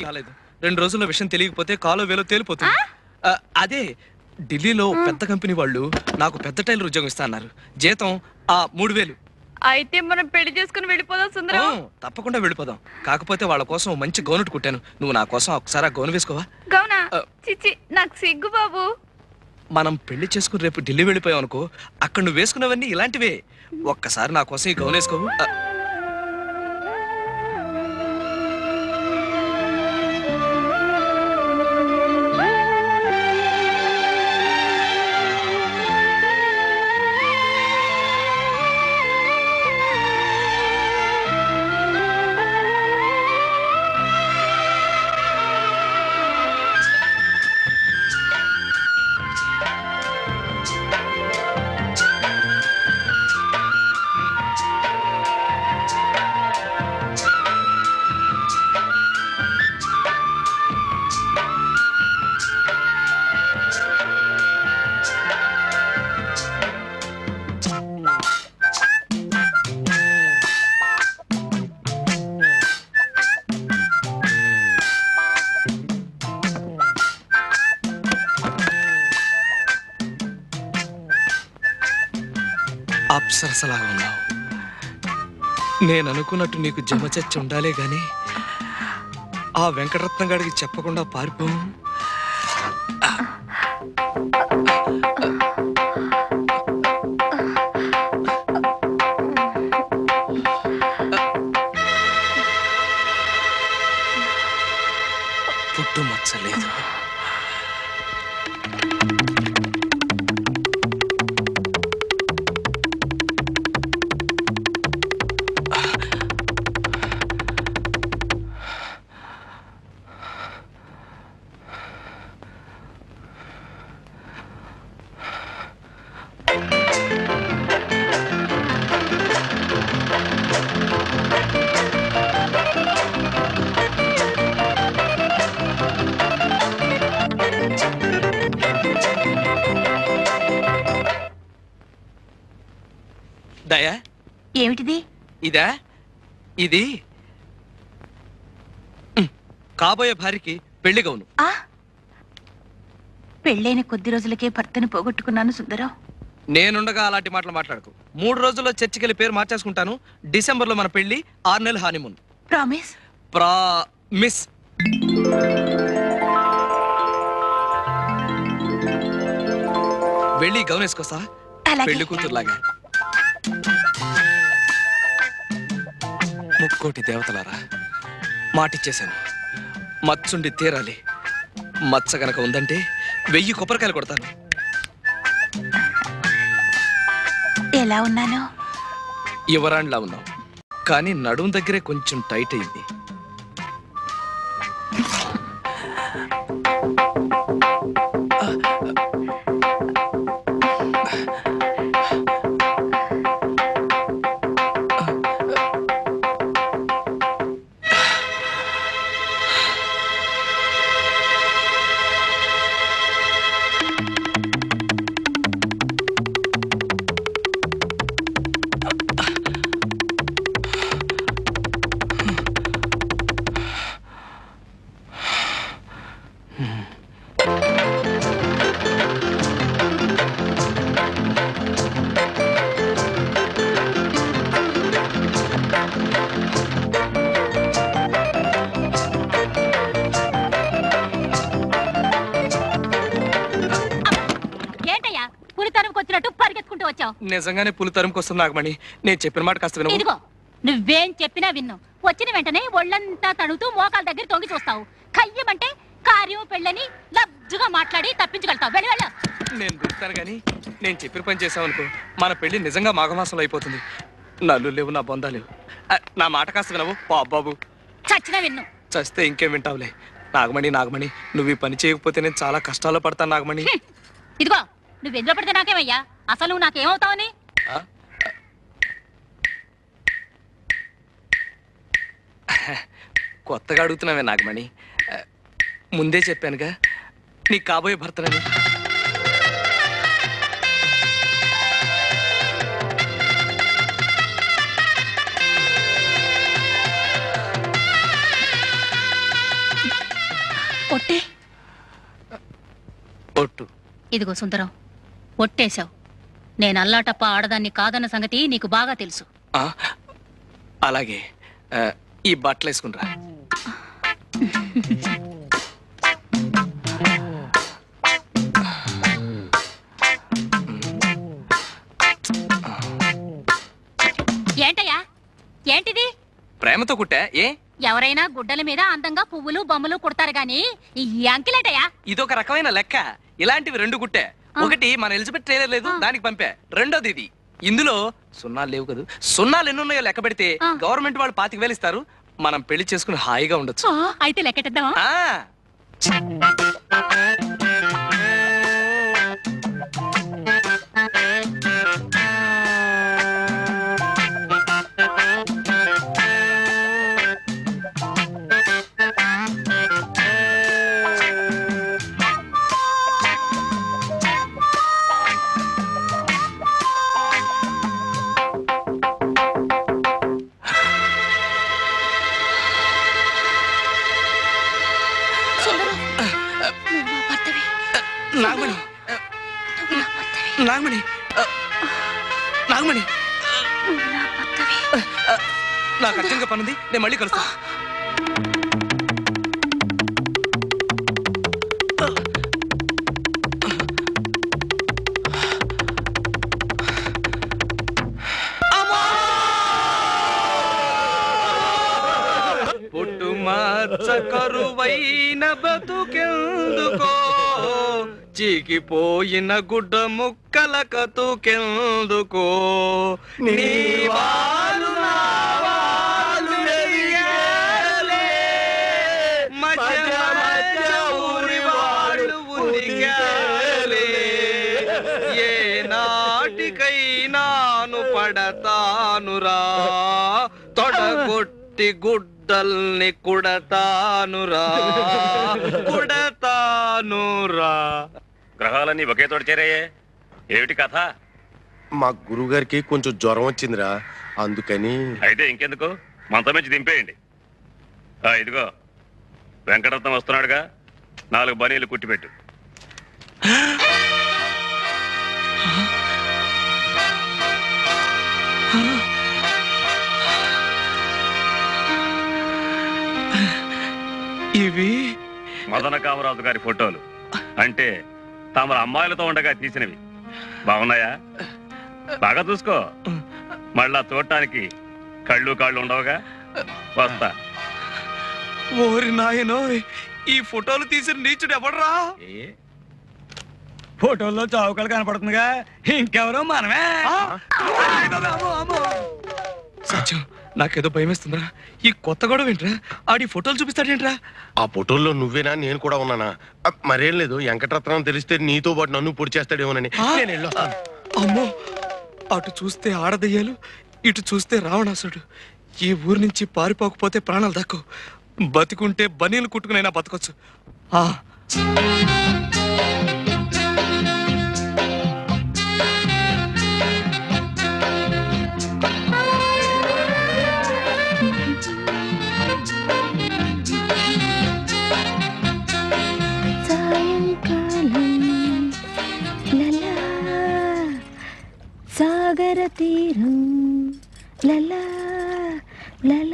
కాలేదు. 2 రోజుల్లో విషయం తెలియకపోతే కాలో వేలో తేలిపోతుంది. అదే ఢిల్లీలో పెద్ద కంపెనీ వాళ్ళు నాకు పెద్ద టైలర్ ఉద్యోగం ఇస్తా అన్నారు. జీతం 3000. అయితే మనం పెళ్లి చేసుకుని వెళ్ళిపోదాం సుందరం. తప్పకుండా వెళ్ళిపోదాం. కాకపోతే వాళ్ళ కోసం మంచి గౌను కుట్టాను. నువ్వు నా కోసం ఒకసారి ఆ గౌను వేసుకోవా? గౌనా? చిచ్చి, నాకు సిగ్గు బాబు. మనం పెళ్లి చేసుకుని రేపు ఢిల్లీ వెళ్ళిపోయావు అనుకో, అక్కడ నువ్వు వేసుకున్నవన్నీ ఇలాంటివే. ఒక్కసారి నా కోసం ఈ గౌను వేసుకోవు? అప్సరసలా ఉన్నావు. నేను అనుకున్నట్టు నీకు జమచచ్చి ఉండాలే గాని ఆ వెంకటరత్నం గారికి చెప్పకుండా పారిపో. పుట్టు మచ్చలేదు. దయా, ఏమిటిది? ఇదా? ఇది కాబోయే భార్యకి పెళ్లి గౌను. పెళ్ళైన కొద్ది రోజులకే భర్తను పోగొట్టుకున్నాను సుందరం. నేనుండగా అలాంటి మాటలు మాట్లాడకు. 3 రోజుల్లో చర్చికెళ్ళి పేరు మార్చేసుకుంటాను. డిసెంబర్లో మన పెళ్లి, 6 నెలలు హానీమూన్. ప్రామిస్? ప్రామిస్. వెళ్ళి గౌను వేసుకోసా, పెళ్లి కూతురులాగా. ముక్కోటి దేవతలారా, మాటిచ్చేశాను. మచ్చుండి తీరాలి. మచ్చ గనక ఉందంటే 1000 కొబ్బరికాయలు కొడతాను. ఎలా ఉన్నాను? యువరాణిలా ఉన్నావు, కానీ నడుం దగ్గరే కొంచెం టైట్ అయింది. నిజంగానే పులి తరుముకొస్తుంది నాగమణి. నేను చెప్పిన మాట కాస్త విను. ఇదిగో, నువ్వేం చెప్పినా విన్ను. వచ్చిన వెంటనే ఒళ్ళంతా తడుతూ మోకాల దగ్గర తొంగి చూస్తావు. కయ్యమంటే కార్యం పెళ్ళని లబ్జుగా మాట్లాడి తప్పించగలుగుతావు. వెళ్ళి వెళ్ళ. నేను దొరుకుతాను గాని నేను చెప్పిన పని చేసావు అనుకో, మన పెళ్లి నిజంగా మాఘమాసంలో అయిపోతుంది. నల్లు లేవు, నా బొందా లేవు. నా మాట కాస్త వినవు బాబు. చచ్చినా విన్ను. చస్తే ఇంకేం వింటావులే. నాగమణి నాగమణి, నువ్వు ఈ పని చేయకపోతే నేను చాలా కష్టాల్లో పడతాను నాగమణి. ఇదిగో, నువ్వు ఎందులో పడితే నాకేమయ్యా? అసలు నువ్వు నాకేమవుతావని? కొత్తగా అడుగుతున్నావే నాగమణి. ముందే చెప్పానుగా నీకు కాబోయే భర్తనని. ఒట్టే. ఒట్టు. ఇదిగో సుందరం, ఒట్టేశావు. నేను అల్లాటప్ప ఆడదాన్ని కాదన్న సంగతి నీకు బాగా తెలుసు. అలాగే ఈ బట్టలు వేసుకునిరా. ఏంటయ్యా, ఏంటిది? ప్రేమతో కుట్టా. ఏ ఎవరైనా గుడ్డల మీద అందంగా పువ్వులు బొమ్మలు కుడతారు గాని ఈ అంకిలేటయ్యా. ఇదొక రకమైన లెక్క. ఇలాంటివి 2 కుట్టా. ఒకటి మన ఎలిజబెత్ ట్రైలర్ లేదు, దానికి పంపా. రెండోది ఇది. ఇందులో సున్నాలు లేవు కదా. సున్నాలు ఎన్నున్నాయో లెక్క పెడితే గవర్నమెంట్ వాళ్ళు 25,000 ఇస్తారు. మనం పెళ్లి చేసుకుని హాయిగా ఉండొచ్చు. అయితే లెక్కెట్టేద్దామా? నాగమణి, నాగమణి, నాగమణి, నాకు అర్జెంట్గా పనుంది. నేను మళ్ళీ కలుస్తా. పుట్టు మార్చ కరువైన బతుకెందుకో, చీకిపోయిన గుడ్డ ముక్కల కతుకెందుకో, నీ వాలు నా వాలు వెలిగాలే, మధ్య మధ్య ఊరి వాళ్ళు ఉనిగాలే, ఏ నాటికైనాను పడతానురా, తొడగొట్టి గుడ్డల్ని కుడతానురా, కుడతానురా. గ్రహాలన్నీ ఒకే తోట చేరాయే, ఏమిటి కథ? మా గురువు గారికి కొంచెం జ్వరం వచ్చిందిరా, అందుకని. అయితే ఇంకెందుకు, మంత మించి దింపేయండి. ఇదిగో వెంకటరత్నం వస్తున్నాడుగా, 4 బనీలు కుట్టిపెట్టు. ఇవి మదన కామరాజు గారి ఫోటోలు, అంటే తమ అమ్మాయిలతో ఉండగా తీసినవి. బాగున్నాయా? బాగా చూసుకో, మళ్ళా చూడటానికి కళ్ళు కాళ్ళు ఉండవుగా. వస్తా. ఓరి నాయనో, ఈ ఫోటోలు తీసిన నీచుడు ఎవడరా? ఫోటోల్లో చౌకలు కనపడుతుందిగా, ఇంకెవరో మనమే. సత్యం, నాకేదో భయం వేస్తుందిరా. ఈ కొత్త గొడవ ఏంట్రా? ఆడి ఫోటోలు చూపిస్తాడేంట్రా? ఆ ఫోటోల్లో నువ్వేనా, నేను కూడా ఉన్నానా? మరేం లేదు, వెంకటరత్నం తెలిస్తే నీతో పాటు నన్ను పొడి చేస్తాడేమోనని నేను వెళ్ళొస్తాను. అమ్మో, అటు చూస్తే ఆడదయ్యాలు, ఇటు చూస్తే రావణాసుడు. ఈ ఊరి నుంచి పారిపోకపోతే ప్రాణాలు దక్కవు. బతికుంటే బనీలు కుట్టుకునైనా బతకొచ్చు. సాగర తీరం లలా లలా